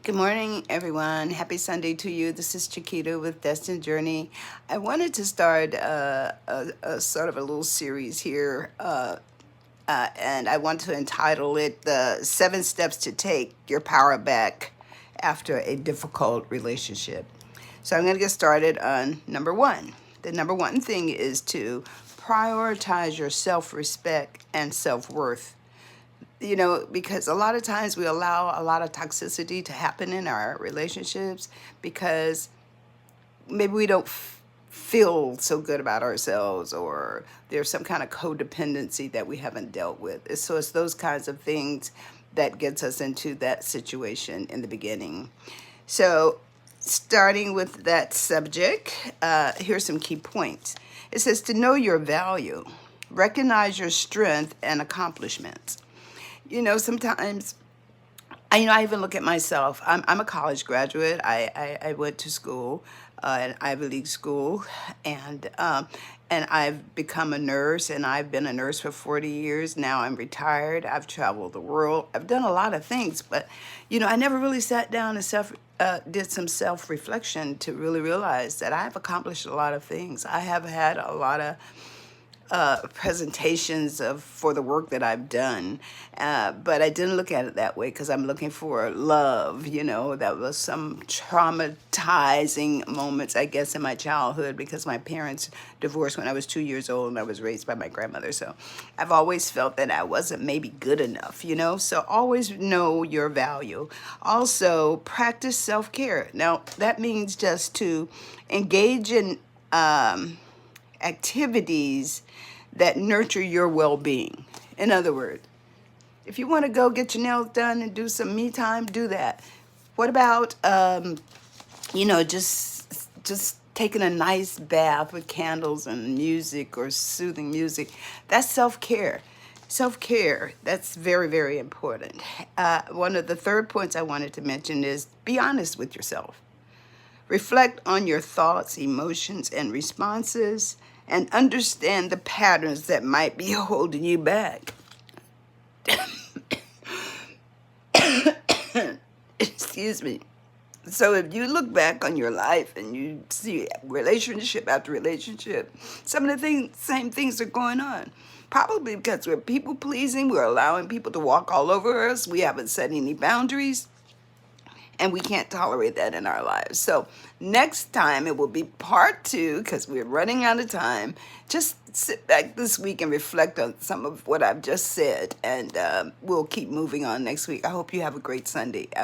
Good morning, everyone. Happy Sunday to you. This is Chiquita with Destined Journey. I wanted to start a sort of a little series here, and I want to entitle it The 7 Steps to Take Your Power Back After a Difficult Relationship. So I'm going to get started on number one. The number one thing is to prioritize your self-respect and self-worth. Because a lot of times we allow a lot of toxicity to happen in our relationships because maybe we don't feel so good about ourselves, or there's some kind of codependency that we haven't dealt with. So it's those kinds of things that gets us into that situation in the beginning. So starting with that subject, here's some key points. It says to know your value, recognize your strength and accomplishments. Sometimes, I even look at myself. I'm a college graduate. I went to school, an Ivy League school, and I've become a nurse, and I've been a nurse for 40 years. Now I'm retired. I've traveled the world. I've done a lot of things, but, I never really sat down and did some self-reflection to really realize that I've accomplished a lot of things. I have had a lot of presentations for the work that I've done, but I didn't look at it that way because I'm looking for love. That was some traumatizing moments, I guess, in my childhood because my parents divorced when I was 2 years old and I was raised by my grandmother. So I've always felt that I wasn't maybe good enough, so always know your value. Also, practice self-care. Now, that means just to engage in activities that nurture your well-being. In other words, if you want to go get your nails done and do some me time, do that. What about just taking a nice bath with candles and music or soothing music? That's self-care. Self-care, that's very, very important. One of the third points I wanted to mention is be honest with yourself. Reflect on your thoughts, emotions, and responses, and understand the patterns that might be holding you back. Excuse me. So if you look back on your life and you see relationship after relationship, some of the same things are going on. Probably because we're people-pleasing, we're allowing people to walk all over us, we haven't set any boundaries, and we can't tolerate that in our lives. So next time it will be part 2 because we're running out of time. Just sit back this week and reflect on some of what I've just said, and we'll keep moving on next week. I hope you have a great Sunday.